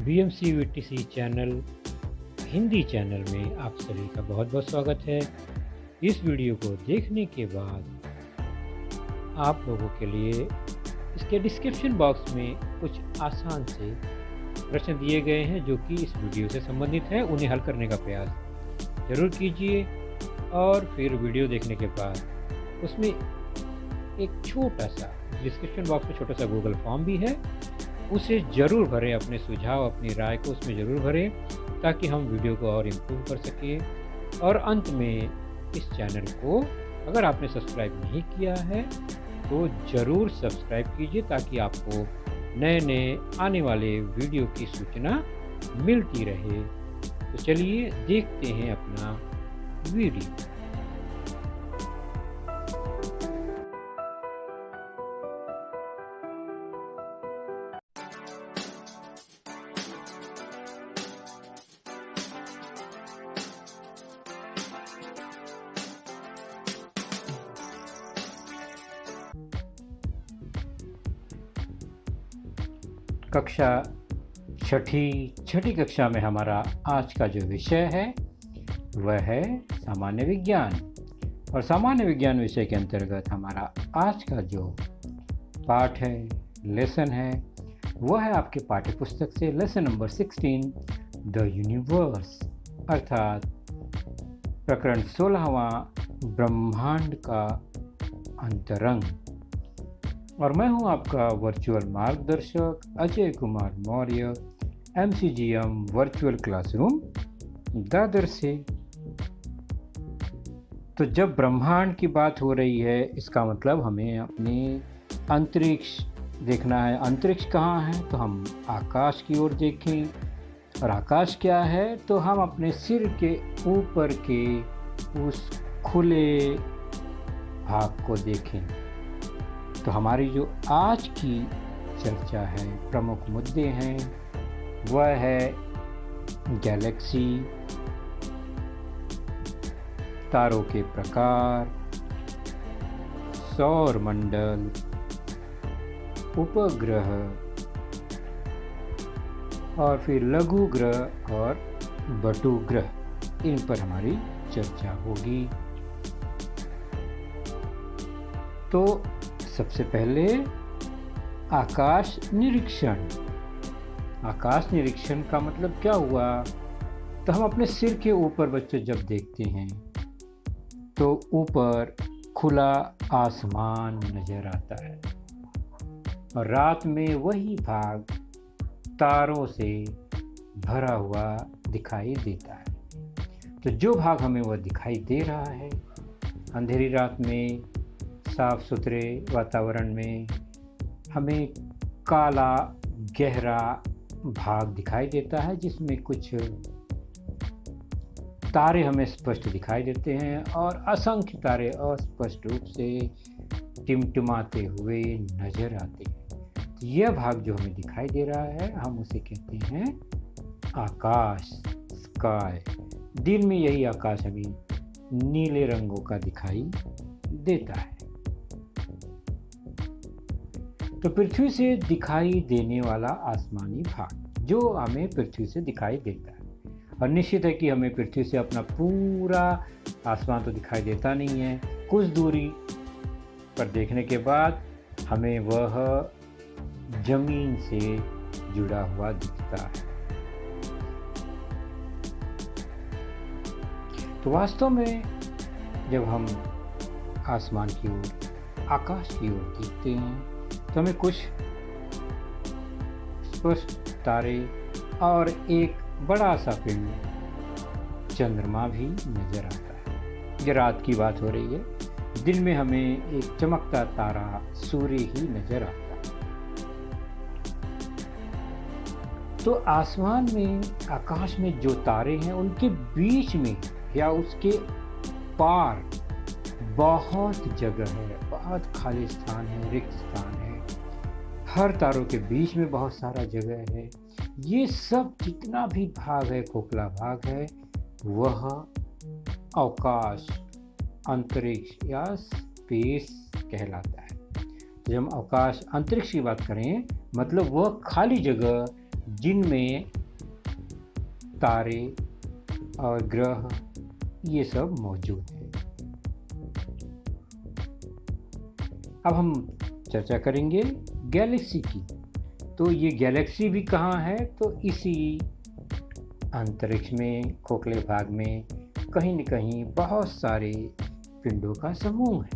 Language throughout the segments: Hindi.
BMCVTC चैनल हिंदी चैनल में आप सभी का बहुत बहुत स्वागत है। इस वीडियो को देखने के बाद आप लोगों के लिए इसके डिस्क्रिप्शन बॉक्स में कुछ आसान से प्रश्न दिए गए हैं जो कि इस वीडियो से संबंधित है। उन्हें हल करने का प्रयास ज़रूर कीजिए और फिर वीडियो देखने के बाद उसमें एक छोटा सा डिस्क्रिप्शन बॉक्स में छोटा सा गूगल फॉर्म भी है, उसे ज़रूर भरें। अपने सुझाव अपनी राय को उसमें ज़रूर भरें ताकि हम वीडियो को और इम्प्रूव कर सकें। और अंत में इस चैनल को अगर आपने सब्सक्राइब नहीं किया है तो ज़रूर सब्सक्राइब कीजिए ताकि आपको नए नए आने वाले वीडियो की सूचना मिलती रहे। तो चलिए देखते हैं अपना वीडियो। कक्षा छठी कक्षा में हमारा आज का जो विषय है वह है सामान्य विज्ञान। और सामान्य विज्ञान विषय के अंतर्गत हमारा आज का जो पाठ है, लेसन है, वह है आपके पाठ्य पुस्तक से लेसन नंबर 16 द यूनिवर्स, अर्थात प्रकरण 16वां ब्रह्मांड का अंतरंग। और मैं हूं आपका वर्चुअल मार्गदर्शक Ajay Kumar Maurya, MCGM virtual classroom Dadar से। तो जब ब्रह्मांड की बात हो रही है इसका मतलब हमें अपने अंतरिक्ष देखना है। अंतरिक्ष कहाँ है तो हम आकाश की ओर देखें, और आकाश क्या है तो हम अपने सिर के ऊपर के उस खुले भाग को देखें। तो हमारी जो आज की चर्चा है, प्रमुख मुद्दे हैं, वह है गैलेक्सी, तारों के प्रकार, सौर मंडल, उपग्रह और फिर लघु ग्रह और बटु ग्रह, इन पर हमारी चर्चा होगी। तो सबसे पहले आकाश निरीक्षण। आकाश निरीक्षण का मतलब क्या हुआ? तो हम अपने सिर के ऊपर बच्चे जब देखते हैं तो ऊपर खुला आसमान नजर आता है और रात में वही भाग तारों से भरा हुआ दिखाई देता है। तो जो भाग हमें वह दिखाई दे रहा है अंधेरी रात में, साफ सुथरे वातावरण में, हमें काला गहरा भाग दिखाई देता है जिसमें कुछ तारे हमें स्पष्ट दिखाई देते हैं और असंख्य तारे अस्पष्ट रूप से टिमटिमाते हुए नजर आते हैं। यह भाग जो हमें दिखाई दे रहा है हम उसे कहते हैं आकाश, स्काई। दिन में यही आकाश हमें नीले रंगों का दिखाई देता है। तो पृथ्वी से दिखाई देने वाला आसमानी भाग जो हमें पृथ्वी से दिखाई देता है, और निश्चित है कि हमें पृथ्वी से अपना पूरा आसमान तो दिखाई देता नहीं है। कुछ दूरी पर देखने के बाद हमें वह जमीन से जुड़ा हुआ दिखता है। तो वास्तव में जब हम आसमान की ओर, आकाश की ओर देखते हैं तो हमें कुछ स्पष्ट तारे और एक बड़ा सा पिंड चंद्रमा भी नजर आता है। ये रात की बात हो रही है। दिन में हमें एक चमकता तारा सूर्य ही नजर आता है। तो आसमान में, आकाश में जो तारे हैं उनके बीच में या उसके पार बहुत जगह है, बहुत खाली स्थान है, रिक्त स्थान है। हर तारों के बीच में बहुत सारा जगह है। ये सब जितना भी भाग है, खोखला भाग है, वह अवकाश, अंतरिक्ष या स्पेस कहलाता है। जब हम अवकाश अंतरिक्ष की बात करें मतलब वह खाली जगह जिनमें तारे और ग्रह ये सब मौजूद हैं। अब हम चर्चा करेंगे गैलेक्सी की। तो ये गैलेक्सी भी कहाँ है? तो इसी अंतरिक्ष में, खोखले भाग में कहीं न कहीं बहुत सारे पिंडों का समूह है।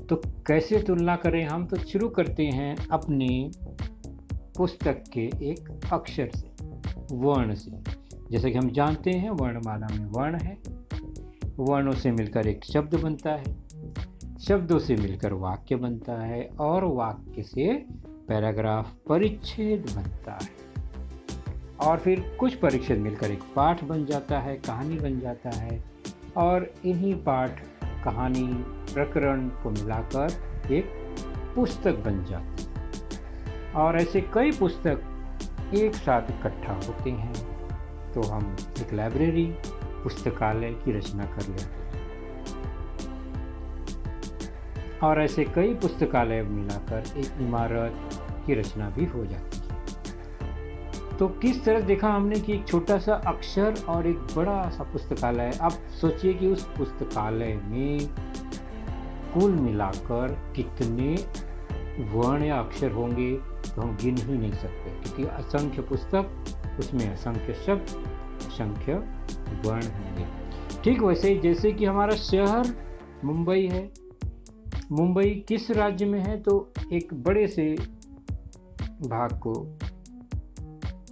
तो कैसे तुलना करें हम? तो शुरू करते हैं अपनी पुस्तक के एक अक्षर से, वर्ण से। जैसे कि हम जानते हैं वर्णमाला में वर्ण है, वर्णों से मिलकर एक शब्द बनता है, शब्दों से मिलकर वाक्य बनता है और वाक्य से पैराग्राफ परिच्छेद बनता है और फिर कुछ परिच्छेद मिलकर एक पाठ बन जाता है, कहानी बन जाता है और इन्हीं पाठ, कहानी, प्रकरण को मिलाकर एक पुस्तक बन जाती है। और ऐसे कई पुस्तक एक साथ इकट्ठा होते हैं तो हम एक लाइब्रेरी, पुस्तकालय की रचना कर लेते हैं। और ऐसे कई पुस्तकालय मिलाकर एक इमारत की रचना भी हो जाती है। तो किस तरह देखा हमने कि एक छोटा सा अक्षर और एक बड़ा सा पुस्तकालय। अब सोचिए कि उस पुस्तकालय में कुल मिलाकर कितने वर्ण या अक्षर होंगे तो हम गिन ही नहीं सकते, क्योंकि असंख्य पुस्तक, उसमें असंख्य शब्द, असंख्य वर्ण होंगे। ठीक वैसे ही जैसे कि हमारा शहर मुंबई है। मुंबई किस राज्य में है? तो एक बड़े से भाग को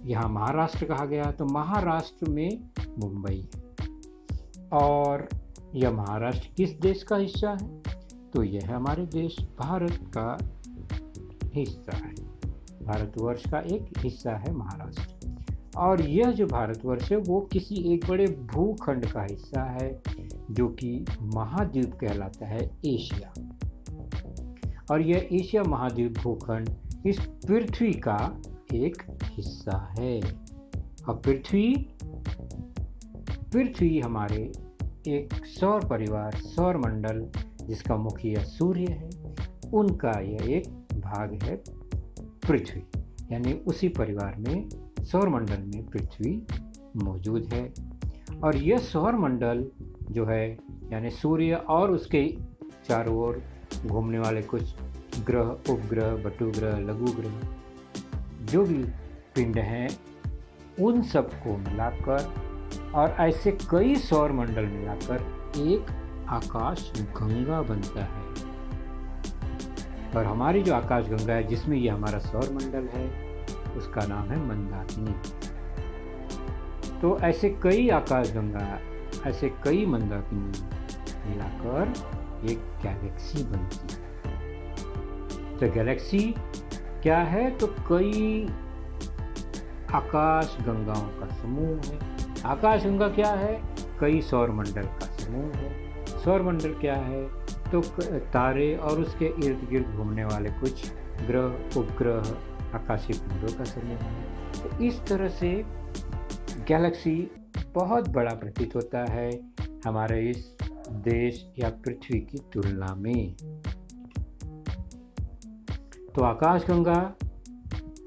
यहाँ महाराष्ट्र कहा गया, तो महाराष्ट्र में मुंबई है। और यह महाराष्ट्र किस देश का हिस्सा है? तो यह हमारे देश भारत का हिस्सा है, भारतवर्ष का एक हिस्सा है महाराष्ट्र। और यह जो भारतवर्ष है वो किसी एक बड़े भूखंड का हिस्सा है जो कि महाद्वीप कहलाता है, एशिया। और यह एशिया महाद्वीप भूखंड इस पृथ्वी का एक हिस्सा है। और पृथ्वी हमारे एक सौर परिवार, सौर मंडल जिसका मुखिया सूर्य है, उनका यह एक भाग है पृथ्वी। यानी उसी परिवार में, सौर मंडल में पृथ्वी मौजूद है। और यह सौर मंडल जो है, यानी सूर्य और उसके चारों ओर घूमने वाले कुछ ग्रह, उपग्रह, बटुग्रह, लघु ग्रह, जो भी पिंड हैं, उन सब को मिलाकर और ऐसे कई सौर मंडल मिलाकर एक आकाश गंगा बनता है। और हमारी जो आकाश गंगा है, जिसमें ये हमारा सौर मंडल है, उसका नाम है मंदाकिनी। तो ऐसे कई आकाश गंगा, ऐसे कई मंदाकिनी मिलाकर एक गैलेक्सी बनती है। तो गैलेक्सी क्या है? तो कई आकाश गंगाओं का समूह है। आकाश गंगा क्या है? कई सौर मंडल का समूह है। सौर मंडल क्या है? तो तारे और उसके इर्द गिर्द घूमने वाले कुछ ग्रह, उपग्रह, आकाशीय पिंडों का समूह है। तो इस तरह से गैलेक्सी बहुत बड़ा प्रतीत होता है हमारे इस देश या पृथ्वी की तुलना में। तो आकाशगंगा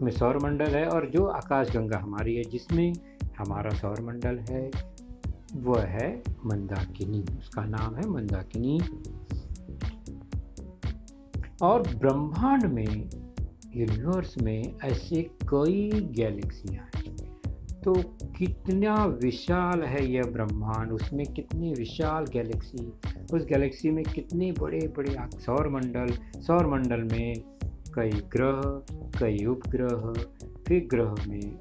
में सौर मंडल है, और जो आकाशगंगा हमारी है, जिसमें हमारा सौर मंडल है, वह है मंदाकिनी। उसका नाम है मंदाकिनी। और ब्रह्मांड में, यूनिवर्स में ऐसे कई गैलेक्सियां हैं। तो कितना विशाल है यह ब्रह्मांड, उसमें कितनी विशाल गैलेक्सी, उस गैलेक्सी में कितने बड़े बड़े सौर मंडल में कई ग्रह, कई उपग्रह, फिर ग्रह में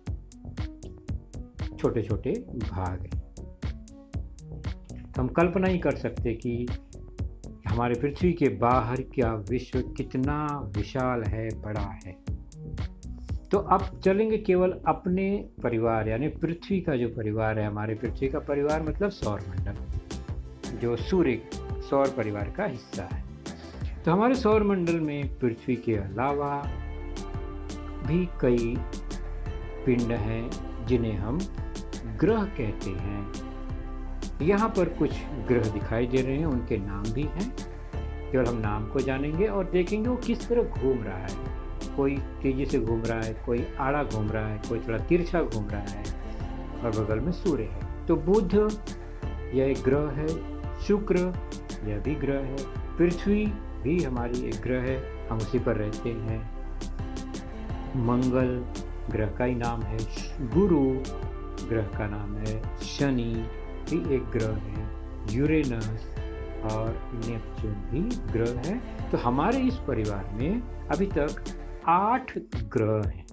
छोटे छोटे भाग हैं। तो हम कल्पना ही कर सकते कि हमारे पृथ्वी के बाहर का विश्व कितना विशाल है, बड़ा है। तो अब चलेंगे केवल अपने परिवार, यानी पृथ्वी का जो परिवार है, हमारे पृथ्वी का परिवार मतलब सौर मंडल, जो सूर्य सौर परिवार का हिस्सा है। तो हमारे सौर मंडल में पृथ्वी के अलावा भी कई पिंड हैं जिन्हें हम ग्रह कहते हैं। यहाँ पर कुछ ग्रह दिखाई दे रहे हैं, उनके नाम भी हैं। केवल हम नाम को जानेंगे और देखेंगे वो किस तरह घूम रहा है। कोई तेजी से घूम रहा है, कोई आड़ा घूम रहा है, कोई थोड़ा तिरछा घूम रहा है और बगल में सूर्य है। तो बुध यह एक ग्रह है, शुक्र यह भी ग्रह है, पृथ्वी भी हमारी एक ग्रह है, हम उसी पर रहते हैं। मंगल ग्रह का ही नाम है, गुरु ग्रह का नाम है, शनि भी एक ग्रह है, यूरेनस और नेपच्यून भी ग्रह है। तो हमारे इस परिवार में अभी तक 8 ग्रह हैं।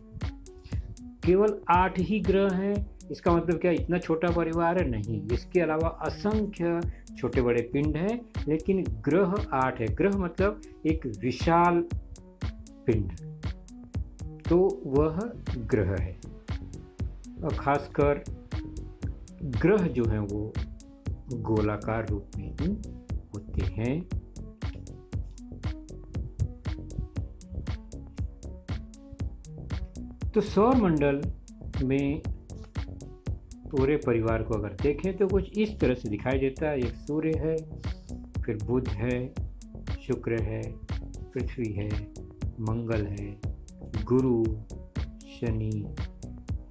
केवल 8 ही ग्रह हैं, इसका मतलब क्या इतना छोटा परिवार है? नहीं, इसके अलावा असंख्य छोटे बड़े पिंड हैं, लेकिन ग्रह 8 है। ग्रह मतलब एक विशाल पिंड, तो वह ग्रह है। और खासकर ग्रह जो हैं वो गोलाकार रूप में ही होते हैं। तो सौर मंडल में पूरे परिवार को अगर देखें तो कुछ इस तरह से दिखाई देता है। एक सूर्य है, फिर बुध है, शुक्र है, पृथ्वी है, मंगल है, गुरु, शनि,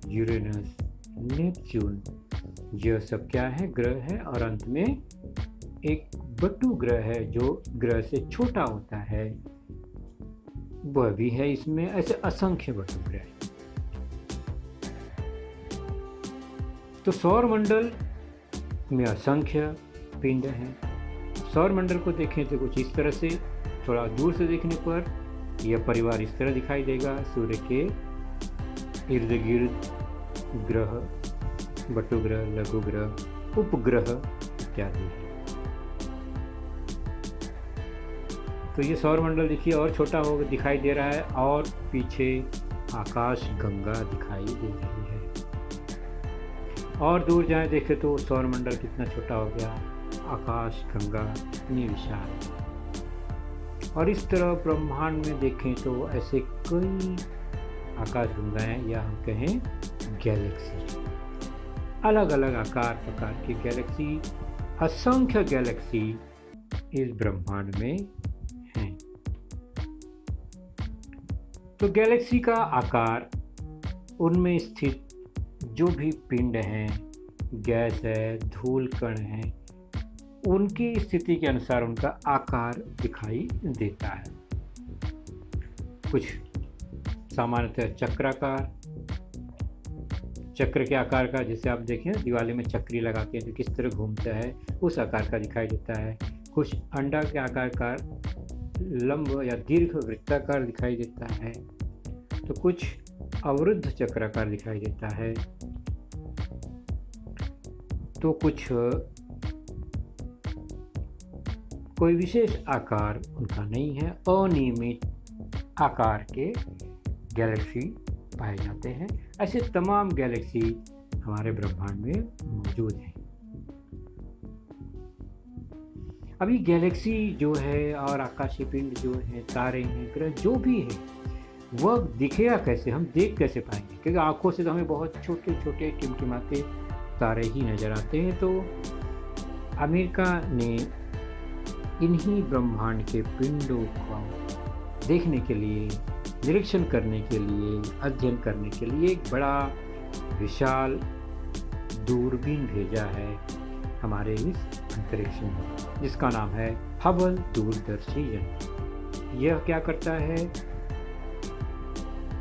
यूरेनस, नेपच्यून, यह सब क्या है? ग्रह है। और अंत में एक बटु ग्रह है जो ग्रह से छोटा होता है, वह भी है इसमें। ऐसे असंख्य बटु ग्रह हैं। तो सौर मंडल में असंख्य पिंड हैं। सौर मंडल को देखें तो कुछ इस तरह से, थोड़ा दूर से देखने पर यह परिवार इस तरह दिखाई देगा। सूर्य के इर्द गिर्द ग्रह, बटु ग्रह, लघु ग्रह, उपग्रह इत्यादि। तो ये सौर मंडल देखिए और छोटा हो दिखाई दे रहा है, और पीछे आकाश गंगा दिखाई दे रही है। और दूर जाएं देखें तो सौर मंडल कितना छोटा हो गया, आकाश गंगा इतनी विशाल। और इस तरह ब्रह्मांड में देखें तो ऐसे कई आकाश गंगाएं, या हम कहें गैलेक्सी, अलग अलग आकार प्रकार की गैलेक्सी, असंख्य गैलेक्सी इस ब्रह्मांड में हैं। तो गैलेक्सी का आकार, उनमें स्थित जो भी पिंड हैं, गैस है, धूल कण है, उनकी स्थिति के अनुसार उनका आकार दिखाई देता है। कुछ सामान्यतः चक्राकार, चक्र के आकार का, जैसे आप देखें दिवाली में चक्री लगाते हैं तो किस तरह घूमता है, उस आकार का दिखाई देता है। कुछ अंडा के आकार का लंब या दीर्घ वृत्ताकार दिखाई देता है, तो कुछ अवरुद्ध चक्राकार दिखाई देता है, तो कुछ कोई विशेष आकार उनका नहीं है। अनियमित आकार के गैलेक्सी पाए जाते हैं। ऐसे तमाम गैलेक्सी हमारे ब्रह्मांड में मौजूद हैं। अभी गैलेक्सी जो है और आकाशीय पिंड जो है, तारे हैं, ग्रह जो भी है, वह दिखेगा कैसे, हम देख कैसे पाएंगे? क्योंकि आंखों से तो हमें बहुत छोटे छोटे टिमटिमाते तारे ही नजर आते हैं। तो अमेरिका ने इन्हीं ब्रह्मांड के पिंडों को देखने के लिए, निरीक्षण करने के लिए, अध्ययन करने के लिए एक बड़ा विशाल दूरबीन भेजा है हमारे इस अंतरिक्ष में, जिसका नाम है हबल दूरदर्शी यंत्र। यह क्या करता है?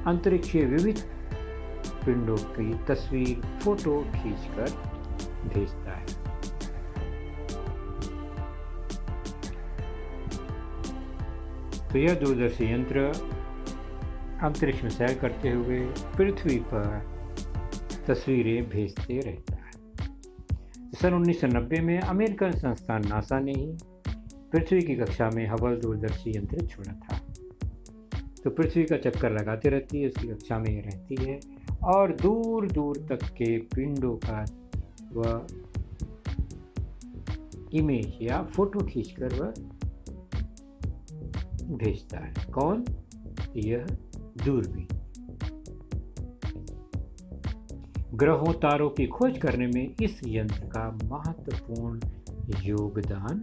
अंतरिक्षीय विविध पिंडों की तस्वीर, फोटो खींचकर भेजता है। तो यह दूरदर्शी यंत्र अंतरिक्ष में सैर करते हुए पृथ्वी पर तस्वीरें भेजते रहता है। सन 1990 में अमेरिकन संस्थान नासा ने ही पृथ्वी की कक्षा में हबल दूरदर्शी यंत्र छोड़ा था। तो पृथ्वी का चक्कर लगाते रहती है, उसकी कक्षा में रहती है, और दूर दूर तक के पिंडों का वह इमेज या फोटो खींचकर वह भेजता है। कौन? यह दूरबीन। ग्रहों तारों की खोज करने में इस यंत्र का महत्वपूर्ण योगदान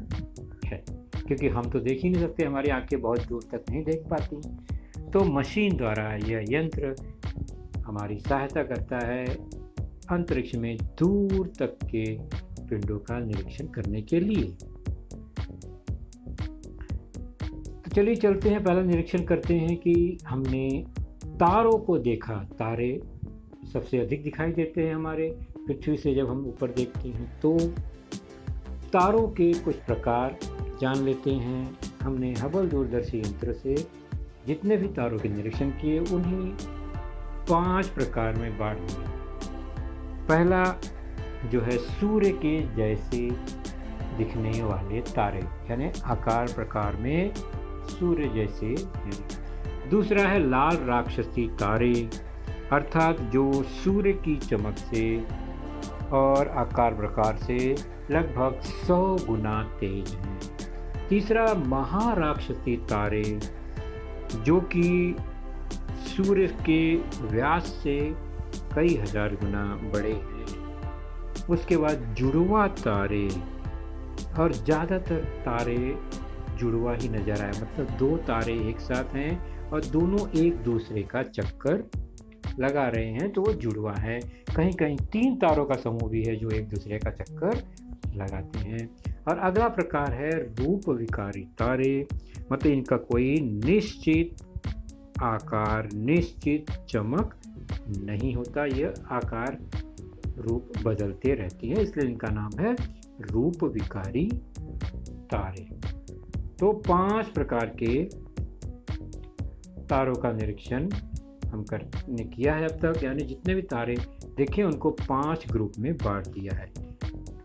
है, क्योंकि हम तो देख ही नहीं सकते, हमारी आंखें बहुत दूर तक नहीं देख पाती। तो मशीन द्वारा यह यंत्र हमारी सहायता करता है अंतरिक्ष में दूर तक के पिंडों का निरीक्षण करने के लिए। तो चलिए चलते हैं, पहला निरीक्षण करते हैं कि हमने तारों को देखा। तारे सबसे अधिक दिखाई देते हैं हमारे पृथ्वी से जब हम ऊपर देखते हैं, तो तारों के कुछ प्रकार जान लेते हैं। हमने हबल दूरदर्शी यंत्र से जितने भी तारों के निरीक्षण किए उन्हें 5 प्रकार में बांट दिया। पहला जो है सूर्य के जैसे दिखने वाले तारे, यानी आकार प्रकार में सूर्य जैसे। दूसरा है लाल राक्षसी तारे, अर्थात जो सूर्य की चमक से और आकार प्रकार से लगभग 100 गुना तेज हैं। तीसरा महाराक्षसी तारे, जो कि सूर्य के व्यास से कई हजार गुना बड़े हैं। उसके बाद जुड़वा तारे, और ज़्यादातर तारे जुड़वा ही नज़र आए, मतलब 2 तारे एक साथ हैं और दोनों एक दूसरे का चक्कर लगा रहे हैं, तो वो जुड़वा है। कहीं कहीं 3 तारों का समूह भी है जो एक दूसरे का चक्कर लगाते हैं। और अगला प्रकार है रूप विकारी तारे, मतलब इनका कोई निश्चित आकार, निश्चित चमक नहीं होता, यह आकार रूप बदलते रहती है, इसलिए इनका नाम है रूप विकारी तारे। तो 5 प्रकार के तारों का निरीक्षण हमने किया है अब तक, यानी जितने भी तारे देखे उनको 5 ग्रुप में बांट दिया है।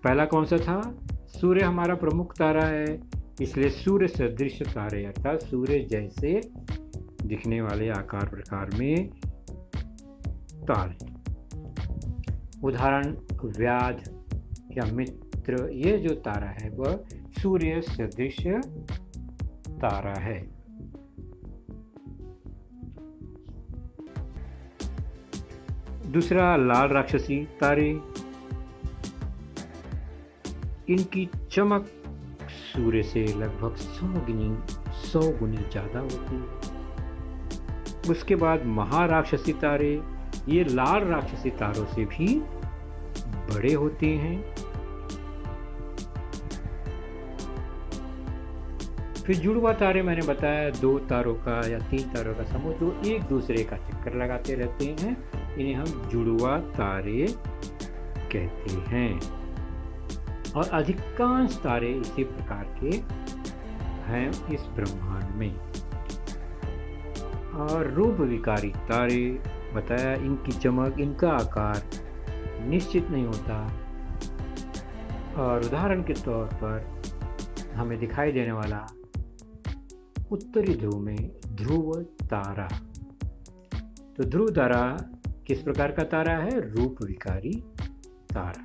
पहला कौन सा था? सूर्य हमारा प्रमुख तारा है, इसलिए सूर्य सदृश तारे, अर्थात सूर्य जैसे दिखने वाले आकार प्रकार में तारे। उदाहरण व्याध या मित्र, ये जो तारा है वह सूर्य सदृश तारा है। दूसरा लाल राक्षसी तारे, इनकी चमक सूर्य से लगभग 100 गुनी ज़्यादा होती है। उसके बाद महाराक्षसी तारे, ये लाल राक्षसी तारों से भी बड़े होते हैं। फिर जुड़वा तारे मैंने बताया 2 तारों का या 3 तारों का समूह जो एक दूसरे का चक्कर लगाते रहते हैं, इन्हें हम जुड़वा तारे कहते हैं। और अधिकांश तारे इसी प्रकार के हैं इस ब्रह्मांड में। और रूप विकारी तारे बताया, इनकी चमक, इनका आकार निश्चित नहीं होता। और उदाहरण के तौर पर हमें दिखाई देने वाला उत्तरी ध्रुव में ध्रुव तारा। तो ध्रुव तारा किस प्रकार का तारा है? रूप विकारी तारा।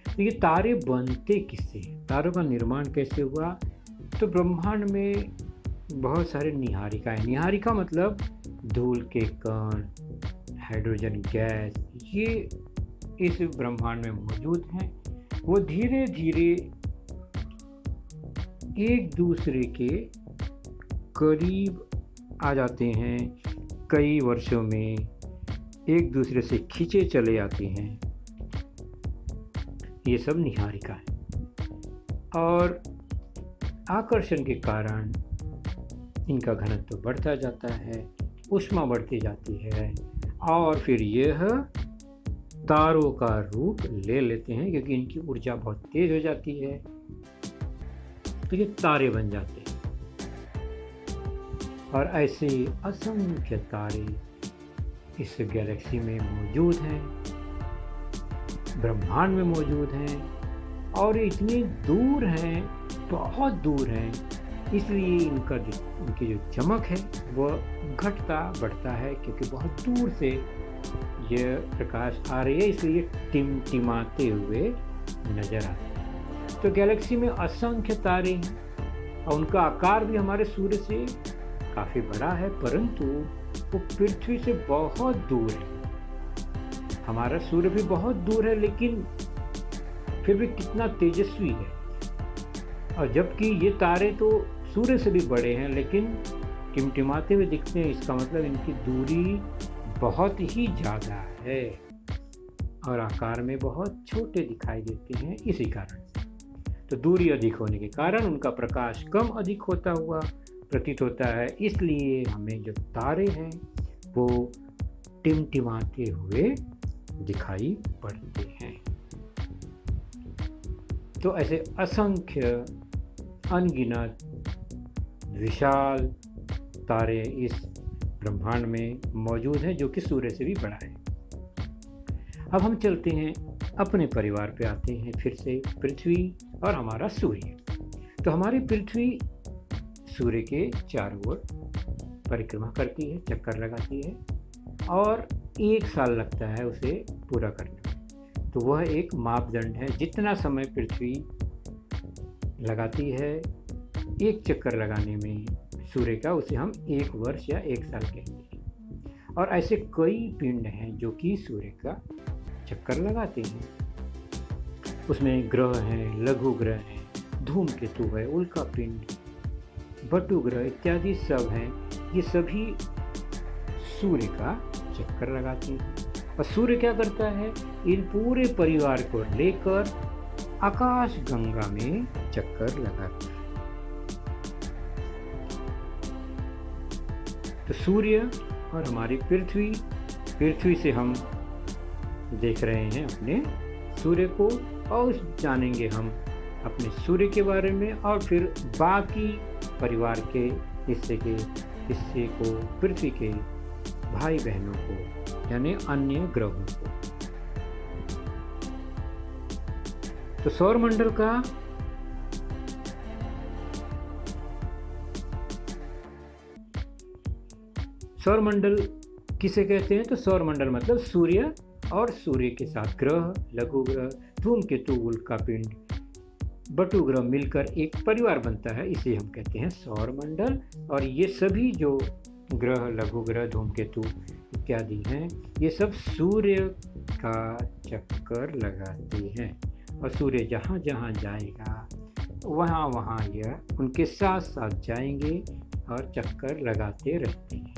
तो ये तारे बनते किससे? तारों का निर्माण कैसे हुआ? तो ब्रह्मांड में बहुत सारे निहारिकाएं, निहारिका मतलब धूल के कण, हाइड्रोजन गैस, ये इस ब्रह्मांड में मौजूद हैं। वो धीरे धीरे एक दूसरे के करीब आ जाते हैं, कई वर्षों में एक दूसरे से खींचे चले आते हैं। ये सब निहारिका है और आकर्षण के कारण इनका घनत्व बढ़ता जाता है, ऊष्मा बढ़ती जाती है और फिर यह तारों का रूप ले लेते हैं, क्योंकि इनकी ऊर्जा बहुत तेज हो जाती है, तो ये तारे बन जाते हैं। और ऐसे असंख्य तारे इस गैलेक्सी में मौजूद हैं, ब्रह्मांड में मौजूद हैं और इतनी दूर हैं, बहुत दूर हैं, इसलिए इनकी जो चमक है वह घटता बढ़ता है, क्योंकि बहुत दूर से यह प्रकाश आ रही है, इसलिए टिमटिमाते हुए नजर आते हैं। तो गैलेक्सी में असंख्य तारे हैं और उनका आकार भी हमारे सूर्य से काफ़ी बड़ा है, परंतु वो पृथ्वी से बहुत दूर है। हमारा सूर्य भी बहुत दूर है, लेकिन फिर भी कितना तेजस्वी है। और जबकि ये तारे तो सूर्य से भी बड़े हैं, लेकिन टिमटिमाते हुए दिखते हैं, इसका मतलब इनकी दूरी बहुत ही ज़्यादा है और आकार में बहुत छोटे दिखाई देते हैं। इसी कारण तो दूरी अधिक होने के कारण उनका प्रकाश कम अधिक होता हुआ प्रतीत होता है, इसलिए हमें जो तारे हैं वो टिमटिमाते हुए दिखाई पड़ते हैं। तो ऐसे असंख्य अनगिनत विशाल तारे इस ब्रह्मांड में मौजूद हैं, जो कि सूर्य से भी बड़ा है। अब हम चलते हैं अपने परिवार पे, आते हैं फिर से पृथ्वी और हमारा सूर्य। तो हमारी पृथ्वी सूर्य के चारों ओर परिक्रमा करती है, चक्कर लगाती है और 1 साल लगता है उसे पूरा करने में। तो वह एक मापदंड है, जितना समय पृथ्वी लगाती है एक चक्कर लगाने में सूर्य का, उसे हम 1 वर्ष या 1 साल कहेंगे। और ऐसे कई पिंड हैं जो कि सूर्य का चक्कर लगाते हैं। उसमें ग्रह हैं, लघु ग्रह हैं, धूमकेतु है, उल्का पिंड, बटु ग्रह इत्यादि सब हैं। ये सभी सूर्य का चक्कर लगाते हैं। और सूर्य क्या करता है, इन पूरे परिवार को लेकर आकाश गंगा में चक्कर लगाता है। तो सूर्य और हमारी पृथ्वी से हम देख रहे हैं अपने सूर्य को, और जानेंगे हम अपने सूर्य के बारे में और फिर बाकी परिवार के हिस्से को, पृथ्वी के भाई बहनों को, यानी अन्य ग्रहों को। तो सौरमंडल का सौरमंडल किसे कहते हैं? तो सौरमंडल मतलब सूर्य और सूर्य के साथ ग्रह, लघु ग्रह, धूमकेतु, उल्कापिंड, बटु ग्रह मिलकर एक परिवार बनता है, इसे हम कहते हैं सौरमंडल। और ये सभी जो ग्रह, लघु ग्रह, धूमकेतु इत्यादि हैं, ये सब सूर्य का चक्कर लगाते हैं। और सूर्य जहाँ जहाँ जाएगा वहाँ वहाँ यह उनके साथ साथ जाएंगे और चक्कर लगाते रहते हैं।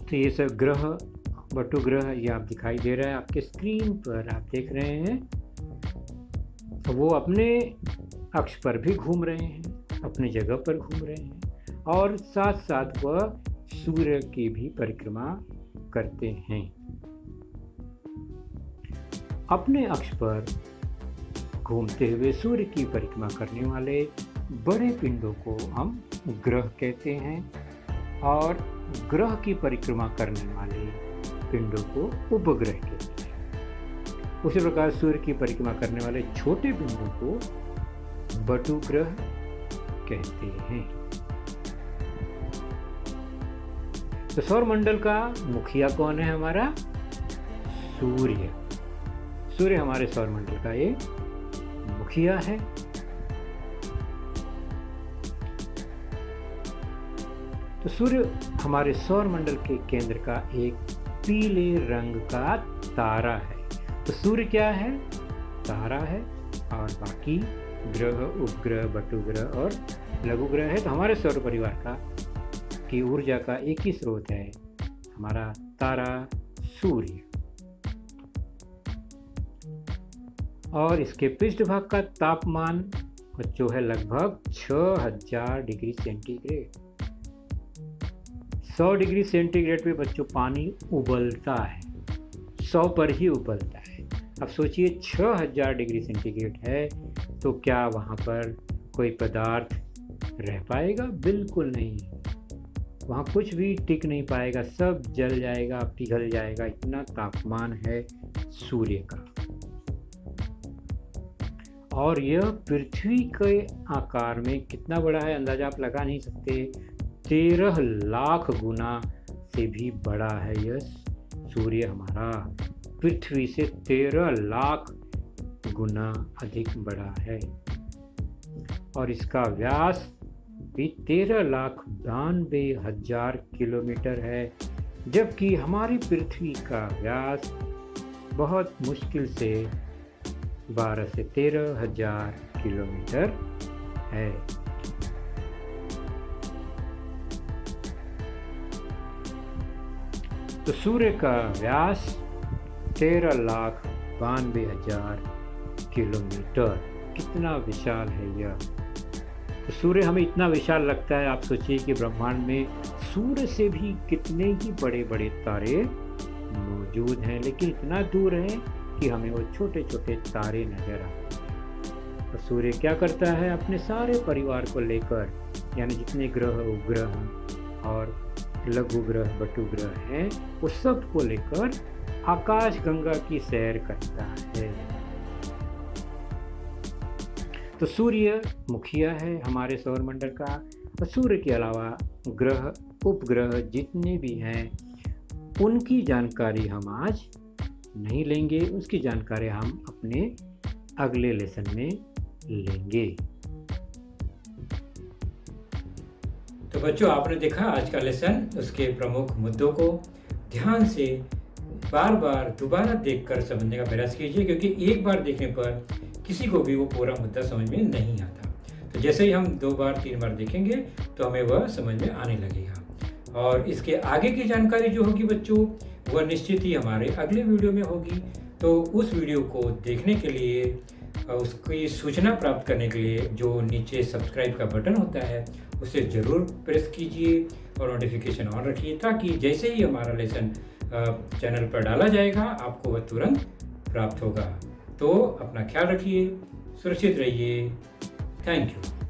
तो ये सब ग्रह, बटु ग्रह, ये आप दिखाई दे रहा है आपके स्क्रीन पर, आप देख रहे हैं। तो वो अपने अक्ष पर भी घूम रहे हैं, अपनी जगह पर घूम रहे हैं, और साथ साथ वह सूर्य की भी परिक्रमा करते हैं। अपने अक्ष पर घूमते हुए सूर्य की परिक्रमा करने वाले बड़े पिंडों को हम ग्रह कहते हैं, और ग्रह की परिक्रमा करने वाले पिंडों को उपग्रह कहते हैं। उसी प्रकार सूर्य की परिक्रमा करने वाले छोटे पिंडों को बटु ग्रह कहते हैं। तो सौरमंडल का मुखिया कौन है? हमारा सूर्य। सूर्य हमारे सौरमंडल का एक मुखिया है। तो सूर्य हमारे सौरमंडल के केंद्र का एक पीले रंग का तारा है। तो सूर्य क्या है? तारा है, और बाकी ग्रह, उपग्रह, बटुग्रह और लघु ग्रह है। तो हमारे सौर परिवार की ऊर्जा का एक ही स्रोत है, हमारा तारा सूर्य। और इसके पृष्ठभाग का तापमान जो है लगभग 6000 डिग्री सेंटीग्रेड। 100 डिग्री सेंटीग्रेड पे बच्चों पानी उबलता है, 100 पर ही उबलता है। अब सोचिए 6000 डिग्री सेंटीग्रेड है, तो क्या वहाँ पर कोई पदार्थ रह पाएगा? बिल्कुल नहीं। वहाँ कुछ भी टिक नहीं पाएगा, सब जल जाएगा, पिघल जाएगा, इतना तापमान है सूर्य का। और यह पृथ्वी के आकार में कितना बड़ा है अंदाजा आप लगा नहीं सकते। 13 लाख गुना से भी बड़ा है यह सूर्य हमारा, पृथ्वी से 13 लाख गुना अधिक बड़ा है। और इसका व्यास भी 13,92,000 किलोमीटर है, जबकि हमारी पृथ्वी का व्यास बहुत मुश्किल से 12 से 13 हजार किलोमीटर है। तो सूर्य का व्यास 13,92,000 किलोमीटर, कितना विशाल है यह। तो सूर्य हमें इतना विशाल लगता है, आप सोचिए कि ब्रह्मांड में सूर्य से भी कितने ही बड़े बड़े तारे मौजूद हैं, लेकिन इतना दूर है कि हमें वो छोटे छोटे तारे नजर आते हैं। और सूर्य क्या करता है, अपने सारे परिवार को लेकर, यानी जितने ग्रह उपग्रह और लघु ग्रह बटु ग्रह हैं, वो सब को लेकर आकाश गंगा की सैर करता है। तो सूर्य मुखिया है हमारे सौरमंडल का। और सूर्य के अलावा ग्रह उपग्रह जितने भी हैं, उनकी जानकारी हम आज नहीं लेंगे, उसकी जानकारी हम अपने अगले लेसन में लेंगे। तो बच्चों, आपने देखा आज का लेसन, उसके प्रमुख मुद्दों को ध्यान से बार बार दोबारा देखकर समझने का प्रयास कीजिए, क्योंकि एक बार देखने पर किसी को भी वो पूरा मुद्दा समझ में नहीं आता। तो जैसे ही हम 2 बार 3 बार देखेंगे तो हमें वह समझ में आने लगेगा। और इसके आगे की जानकारी जो होगी बच्चों, वह निश्चित ही हमारे अगले वीडियो में होगी। तो उस वीडियो को देखने के लिए, उसकी सूचना प्राप्त करने के लिए जो नीचे सब्सक्राइब का बटन होता है उसे ज़रूर प्रेस कीजिए और नोटिफिकेशन ऑन रखिए, ताकि जैसे ही हमारा लेसन चैनल पर डाला जाएगा आपको वह तुरंत प्राप्त होगा। तो अपना ख्याल रखिए, सुरक्षित रहिए। Thank you.